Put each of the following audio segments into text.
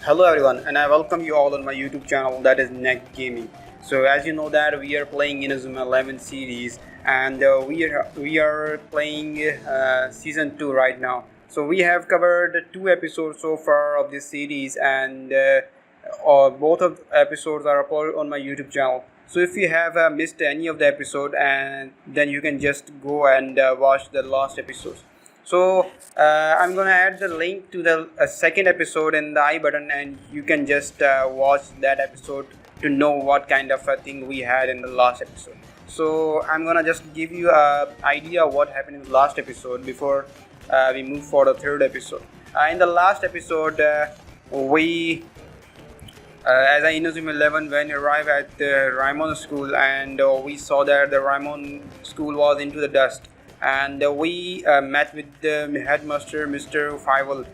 Hello everyone, and I welcome you all on my YouTube channel, that is NAQ Gaming. So as you know that we are playing Inazuma 11 series, and we are playing season 2 right now. So we have covered 2 episodes so far of this series, and both of the episodes are uploaded on my YouTube channel. So if you have missed any of the episode, and then you can just go and watch the last episodes. So I'm gonna add the link to the second episode in the I button, and you can just watch that episode to know what kind of a thing we had in the last episode. So I'm gonna just give you an idea of what happened in the last episode before we move for the third episode. In the last episode, we as Inazuma 11 when arrived at the Raimon School, and we saw that the Raimon School was into the dust, and we met with the headmaster, Mr. Fievel.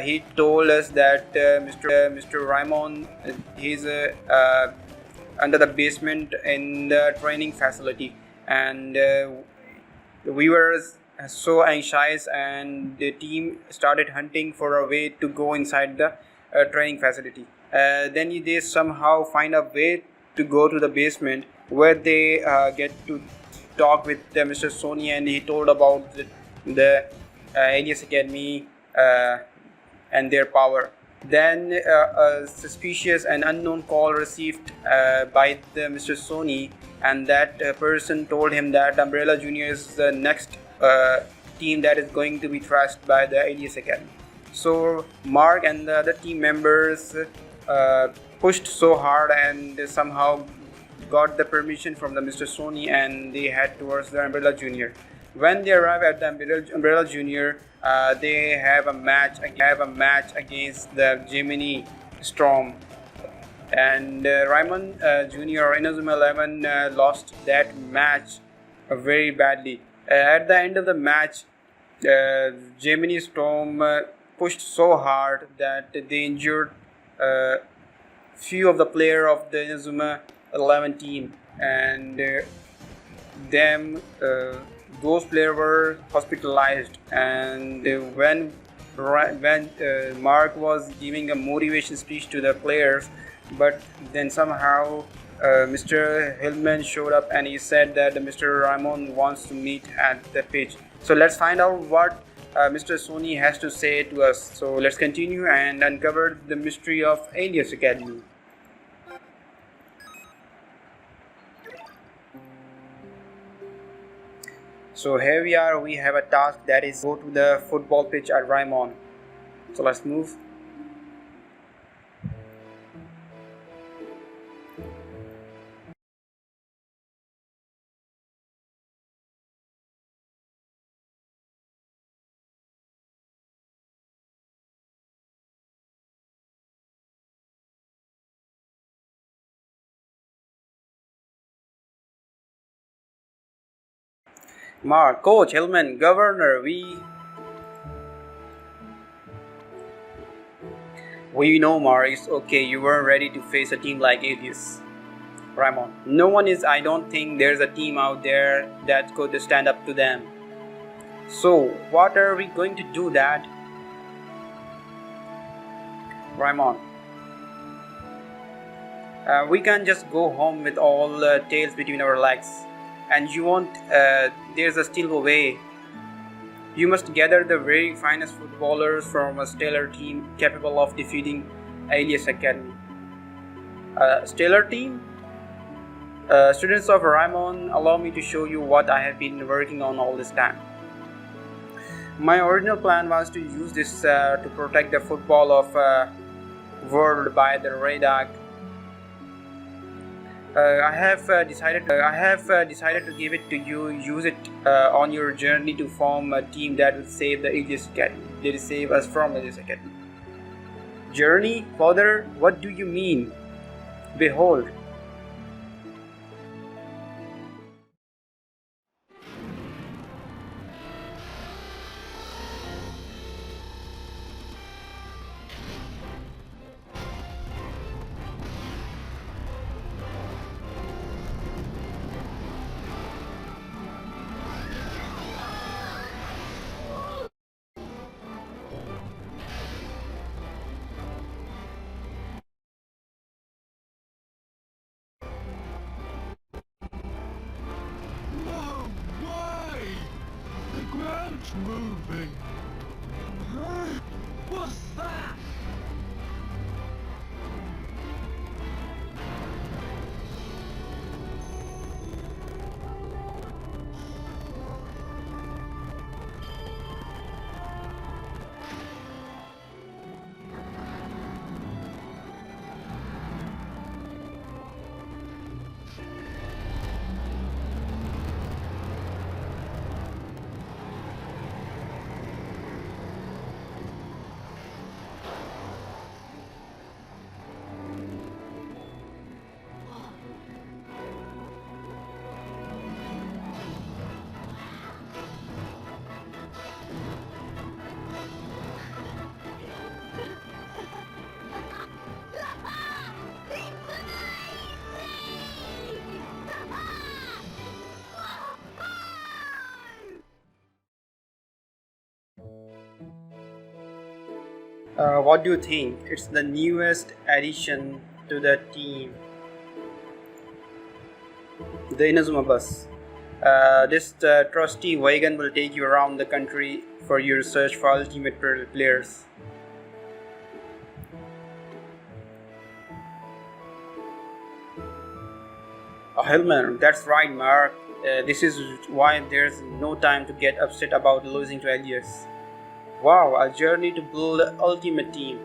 He told us that Mr. Raimon he's under the basement in the training facility, and we were so anxious, and the team started hunting for a way to go inside the training facility. Then they somehow find a way to go to the basement, where they get to talk with Mr. Sony, and he told about the Alius Academy and their power. Then a suspicious and unknown call received by the Mr. Sony, and that person told him that Umbrella Junior is the next team that is going to be thrashed by the Alius Academy. So Mark and the other team members pushed so hard, and somehow got the permission from the Mr. Sony, and they head towards the Umbrella Junior. When they arrive at the Umbrella Junior, they have a match against the Gemini Storm, and Raimon Junior or Inazuma 11 lost that match very badly. At the end of the match, Gemini Storm pushed so hard that they injured few of the players of the Inazuma 11 team, and those players were hospitalized. And when Mark was giving a motivation speech to the players, but then somehow Mr. Hillman showed up, and he said that Mr. Raimon wants to meet at the pitch. So let's find out what Mr. Sony has to say to us. So let's continue and uncover the mystery of Alius Academy. So here we have a task, that is go to the football pitch at Raimon. So let's move. Mark, Coach Hillman, Governor, we know, Mark, it's okay. You weren't ready to face a team like Alius. Raimon, no one is. I don't think there's a team out there that could stand up to them. So what are we going to do, Dad? Raimon, we can't just go home with all tails between our legs. And you won't. There's still a way. You must gather the very finest footballers from a stellar team capable of defeating Alius Academy. Stellar team? Students of Raimon, allow me to show you what I have been working on all this time. My original plan was to use this to protect the football of world by the radar. I have decided to give it to you. Use it on your journey to form a team that will save the Alius Academy. That will save us from Alius Academy. Journey, Father? What do you mean? Behold. moving. Huh? What's that? What do you think? It's the newest addition to the team, the Inazuma Bus. This trusty wagon will take you around the country for your search for ultimate players. Oh, Hillman, that's right, Mark. This is why there's no time to get upset about losing to Alius. Wow, a journey to build the ultimate team.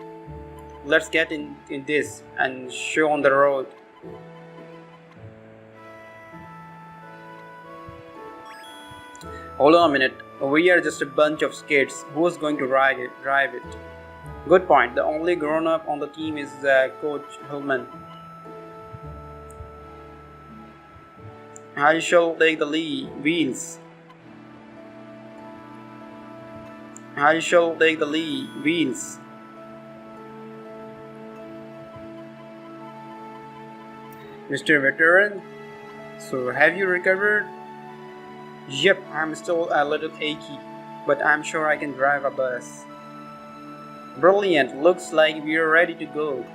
Let's get in this and show on the road. Hold on a minute. We are just a bunch of kids. Who's going to drive it? Good point. The only grown-up on the team is Coach Hillman. I shall take the wheels. I shall take the wheels. Mr. Veteran, so have you recovered? Yep, I'm still a little achy, but I'm sure I can drive a bus. Brilliant, looks like we're ready to go.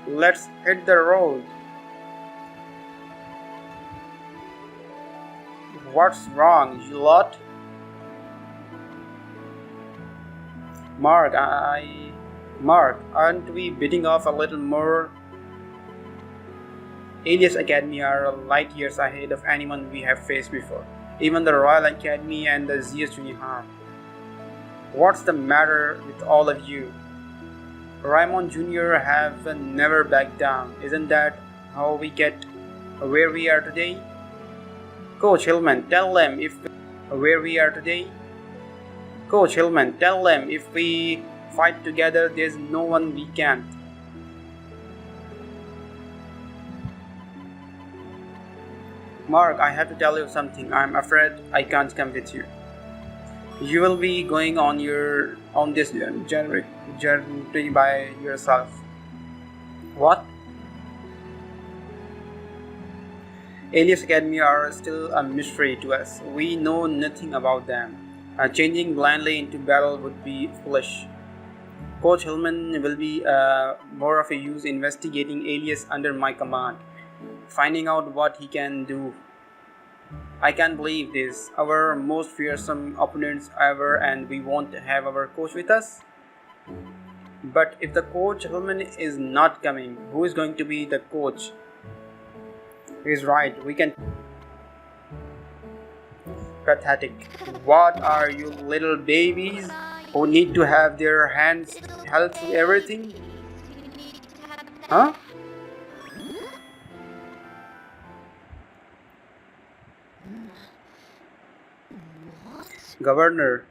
Let's hit the road. What's wrong, you lot? Mark, aren't we biting off a little more? Alius Academy are light years ahead of anyone we have faced before. Even the Royal Academy and the ZS Junior. What's the matter with all of you? Raimon Junior have never backed down. Isn't that how we get where we are today? Coach Hillman, tell them if where we are today. Coach Hillman, tell them if we fight together, there's no one we can't. Mark, I have to tell you something. I'm afraid I can't come with you. You will be going on this journey by yourself. What? Alius Academy are still a mystery to us. We know nothing about them. Changing blindly into battle would be foolish. Coach Hillman will be more of a use investigating Alius under my command, finding out what he can do. I can't believe this. Our most fearsome opponents ever, and we won't have our coach with us. But if the Coach Hillman is not coming, who is going to be the coach? He's right. We can. Pathetic. What are you little babies who need to have their hands held to everything? Huh? Governor,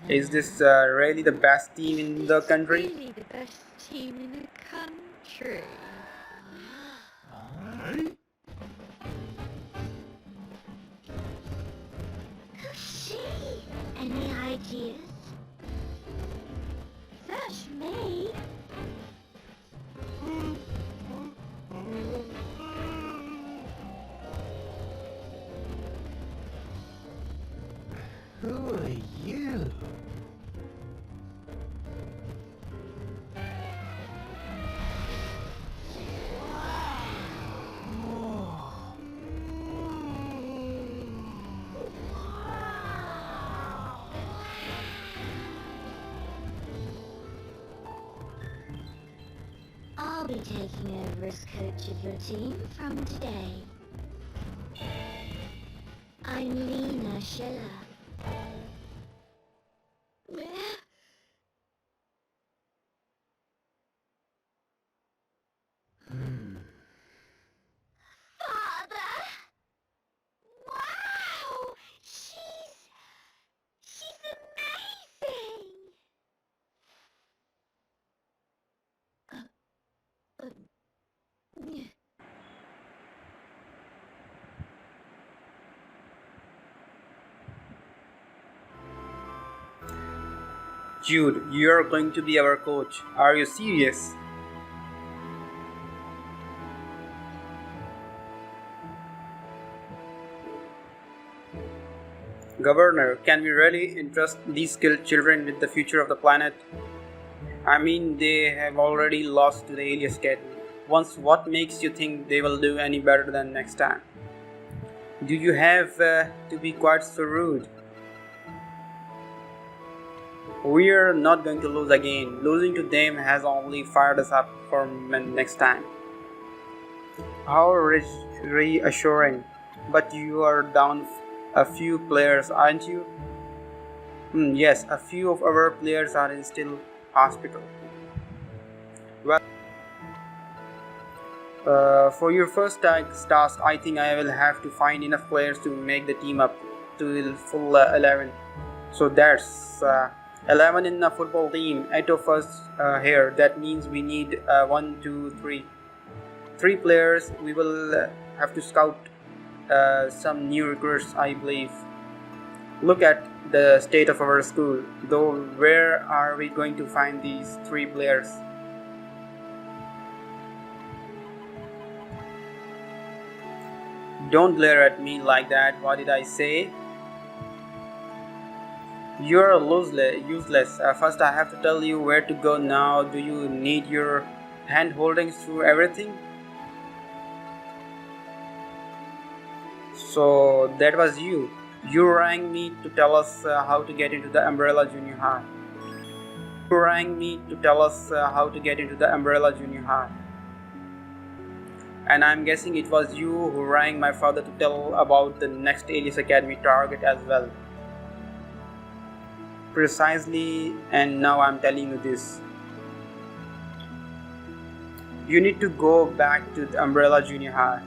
is this really the best team in the country? Really the best team in the country. Alright. See? Any ideas? That's me. Who are you? I'll be taking over as coach of your team from today. I'm Lina Schiller. Father! Wow! She's amazing! Jude, you're going to be our coach. Are you serious? Governor, can we really entrust these skilled children with the future of the planet? I mean, they have already lost to the Alius Academy. Once, what makes you think they will do any better than next time? Do you have to be quite so rude? We're not going to lose again. Losing to them has only fired us up for next time. How reassuring. But you are down a few players, aren't you? Yes, a few of our players are in still hospital. Well, for your first task, I think I will have to find enough players to make the team up to full 11. So that's 11 in a football team, 8 of us here. That means we need 1, 2, 3. 3 players. We will have to scout some new recruits, I believe. Look at the state of our school. Though, where are we going to find these 3 players? Don't glare at me like that. What did I say? You're useless. First, I have to tell you where to go now. Do you need your hand holdings through everything? So that was you. You rang me to tell us how to get into the Umbrella Junior High. You rang me to tell us how to get into the Umbrella Junior High. And I'm guessing it was you who rang my father to tell about the next Alius Academy target as well. Precisely, and now I'm telling you this. You need to go back to the Umbrella Junior High.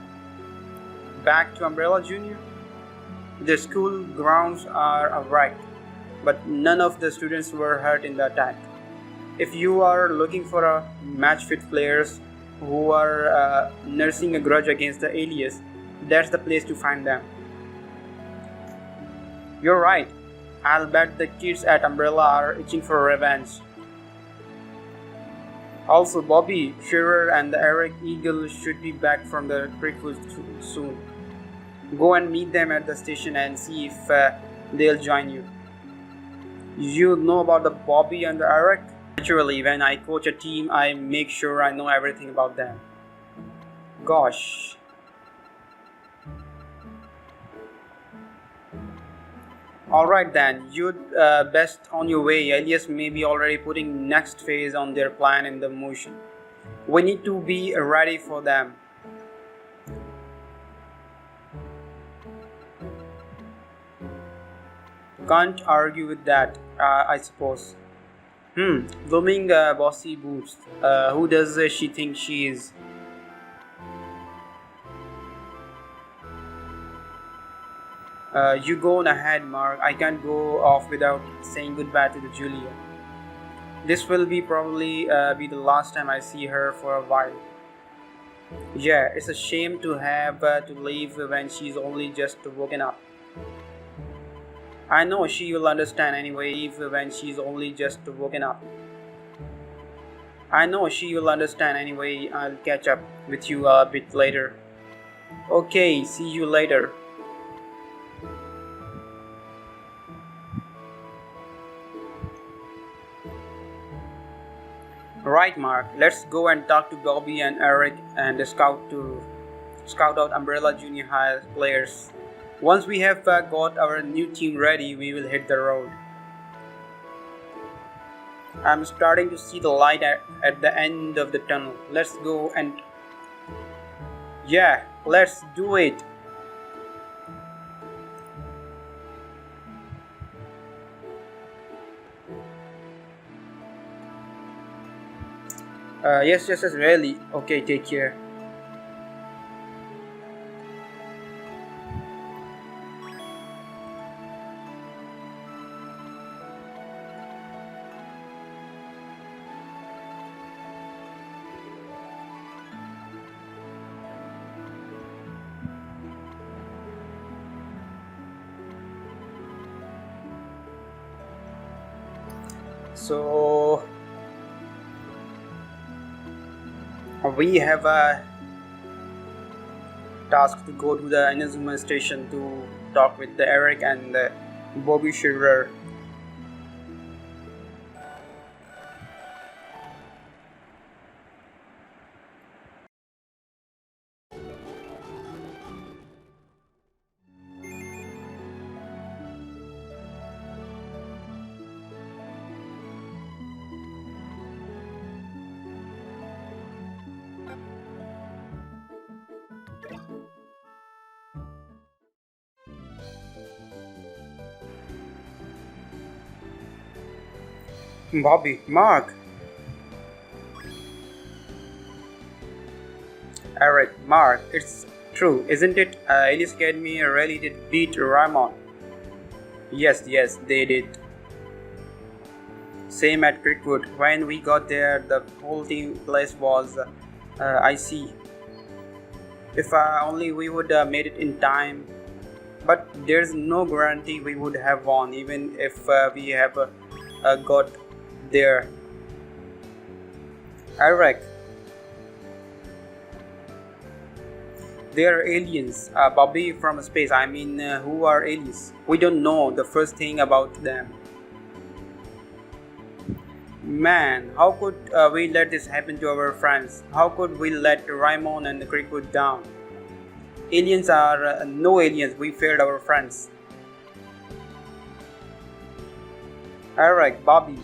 Back to Umbrella Junior? The school grounds are a wreck, but none of the students were hurt in the attack. If you are looking for a match-fit players who are nursing a grudge against the Alias, that's the place to find them. You're right. I'll bet the kids at Umbrella are itching for revenge. Also, Bobby, Shearer and the Eric Eagle should be back from the trip soon. Go and meet them at the station and see if they'll join you. You know about the Bobby and the Eric? Naturally, when I coach a team, I make sure I know everything about them. Gosh. Alright then, you'd best on your way. Alias may be already putting next phase on their plan in the motion. We need to be ready for them. Can't argue with that, I suppose. Blooming bossy boots. Who does she think she is? You go on ahead, Mark. I can't go off without saying goodbye to the Julia. This will probably be the last time I see her for a while. Yeah, it's a shame to have to leave when she's only just woken up. I know she will understand anyway, even when she's only just woken up. I know she will understand anyway. I'll catch up with you a bit later. Okay, see you later. Right, Mark. Let's go and talk to Bobby and Eric and scout out Umbrella Junior High players. Once we have got our new team ready, we will hit the road. I'm starting to see the light at the end of the tunnel. Let's go and... Yeah, let's do it. Yes, really. Okay, take care. So we have a task to go to the Inazuma station to talk with the Eric and the Bobby Schiller. Bobby, Mark, Eric, Mark, it's true, isn't it? Alius Academy really did beat Raimon. Yes, they did. Same at Crickwood. When we got there, the whole team place was icy. If only we would made it in time. But there's no guarantee we would have won, even if we have got there. Eric, they are aliens. Bobby from space. I mean, who are aliens? We don't know the first thing about them. Man, how could we let this happen to our friends? How could we let Raimon and Crickwood down? Aliens are no aliens. We failed our friends. Eric, Bobby,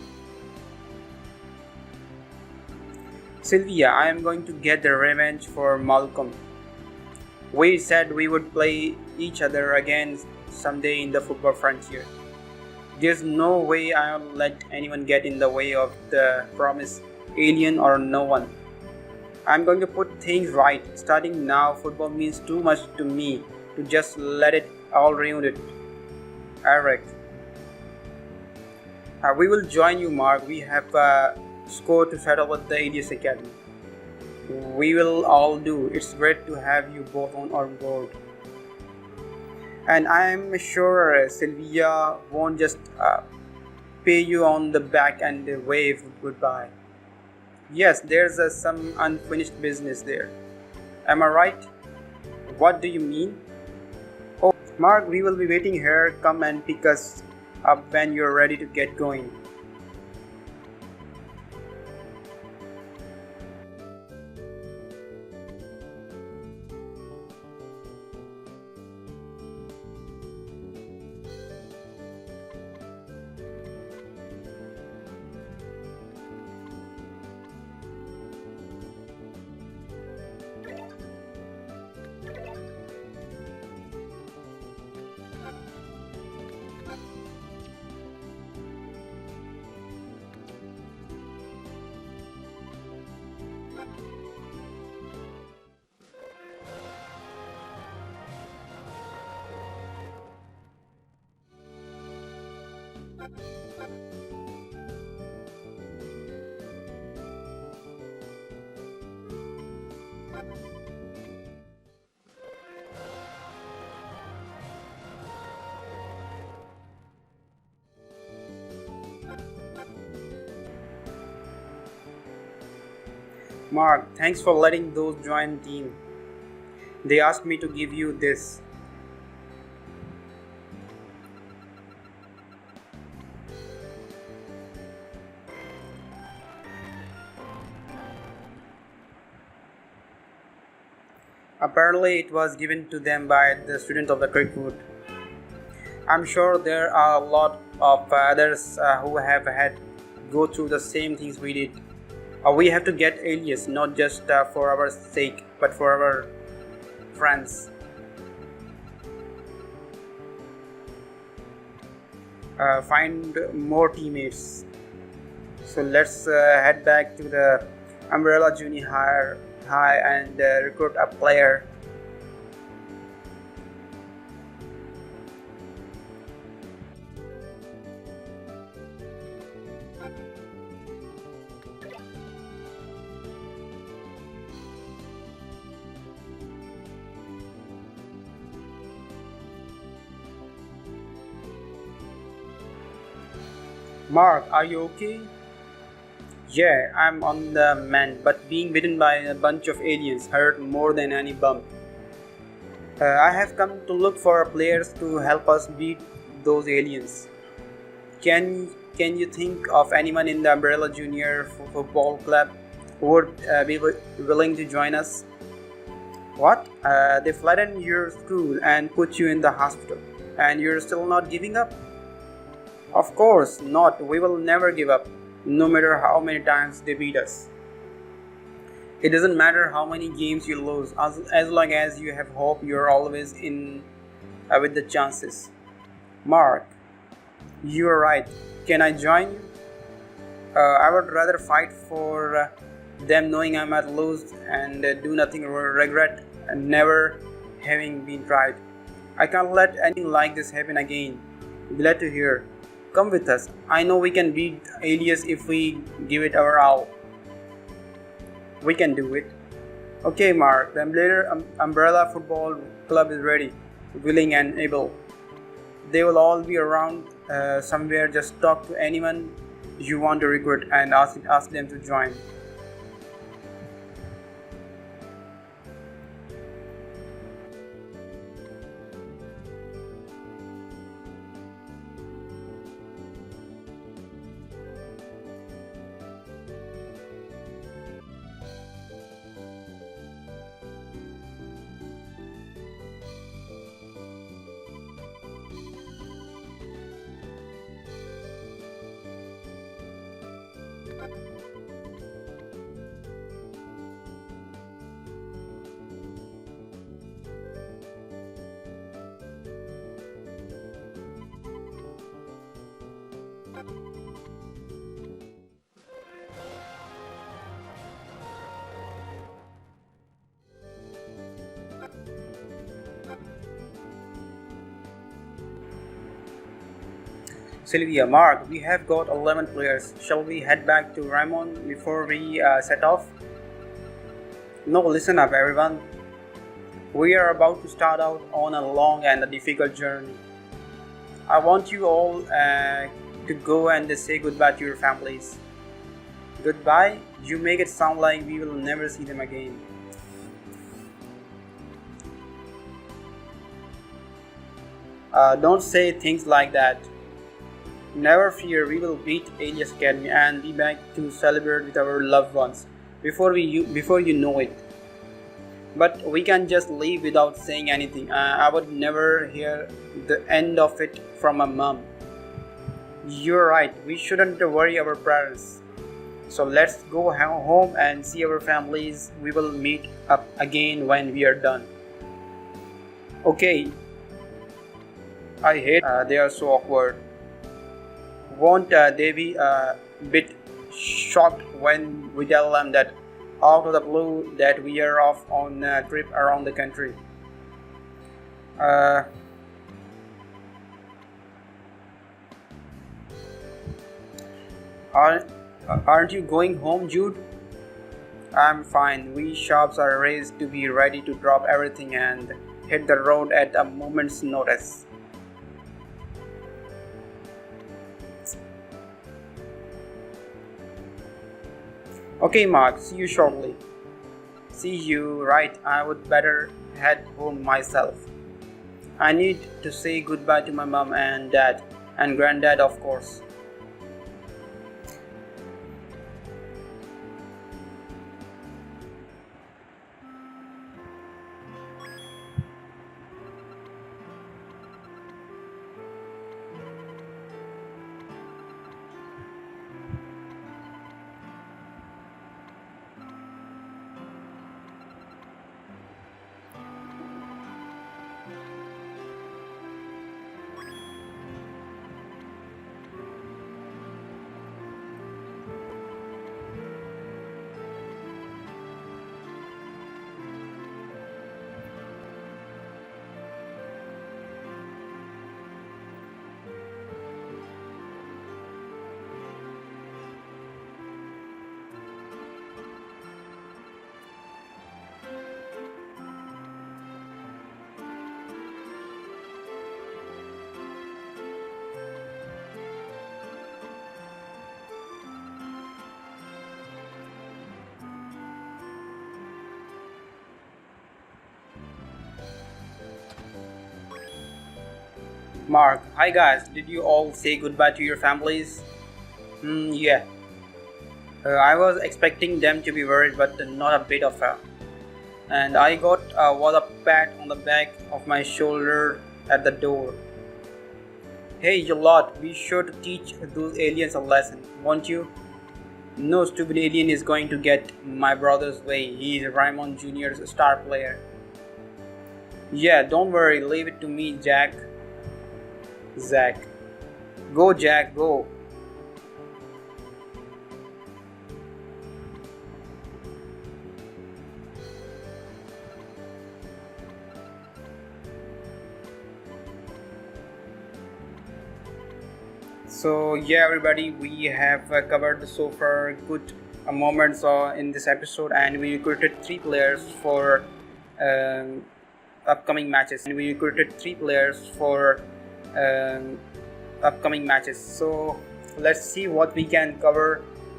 Sylvia, I am going to get the revenge for Malcolm. We said we would play each other again someday in the football frontier. There's no way I'll let anyone get in the way of the promise, alien or no one. I'm going to put things right. Starting now, football means too much to me to just let it all ruin it. Eric. We will join you, Mark. We have a score to settle with the Alius Academy. We will all do. It's great to have you both on our board. And I'm sure Sylvia won't just pay you on the back and wave goodbye. Yes, there's some unfinished business there. Am I right? What do you mean? Oh, Mark, we will be waiting here. Come and pick us up when you're ready to get going. Mark, thanks for letting those join team. They asked me to give you this. Apparently it was given to them by the student of the Crickwood. I'm sure there are a lot of others who have had go through the same things we did. We have to get Alias, not just for our sake, but for our friends. Find more teammates. So let's head back to the Umbrella Junior High and recruit a player. Mark, are you okay? Yeah, I'm on the mend, but being bitten by a bunch of aliens hurt more than any bump. I have come to look for players to help us beat those aliens. Can you think of anyone in the Umbrella Junior Football Club who would be willing to join us? What? They flattened your school and put you in the hospital, and you're still not giving up? Of course not. We will never give up, no matter how many times they beat us. It doesn't matter how many games you lose, as long as you have hope, you're always in with the chances. Mark, you're right. Can I join you? I would rather fight for them knowing I'm at lose and do nothing regret and never having been tried. I can't let anything like this happen again. Glad to hear. Come with us. I know we can beat Alias if we give it our all. We can do it. Okay, Mark, the Umbrella Football Club is ready, willing and able. They will all be around somewhere. Just talk to anyone you want to recruit and ask them to join. Sylvia, Mark, we have got 11 players. Shall we head back to Raimon before we set off? No, listen up, everyone. We are about to start out on a long and a difficult journey. I want you all to go and say goodbye to your families. Goodbye? You make it sound like we will never see them again. Don't say things like that. Never fear, we will beat Alius Academy and be back to celebrate with our loved ones before you know it. But we can just leave without saying anything. I would never hear the end of it from my mom. You're right, we shouldn't worry our parents. So let's go home and see our families. We will meet up again when we are done. Okay. I hate they are so awkward. Won't they be a bit shocked when we tell them that out of the blue that we are off on a trip around the country? Aren't you going home, Jude? I'm fine. We shops are raised to be ready to drop everything and hit the road at a moment's notice. Okay, Mark, see you shortly. See you, right, I would better head home myself. I need to say goodbye to my mom and dad, and granddad, of course. Mark, hi guys, did you all say goodbye to your families? Yeah. I was expecting them to be worried, but not a bit of a. And I got was a pat on the back of my shoulder at the door. Hey, you lot, be sure to teach those aliens a lesson, won't you? No stupid alien is going to get my brother's way. He is Raimon Junior's star player. Yeah, don't worry, leave it to me, Jack. Zack. Go, Jack, go. So yeah, everybody, we have covered so far good moments in this episode, and we recruited 3 players for upcoming matches. So let's see what we can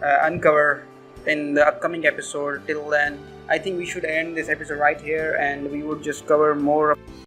uncover in the upcoming episode. Till then, I think we should end this episode right here, and we would just cover more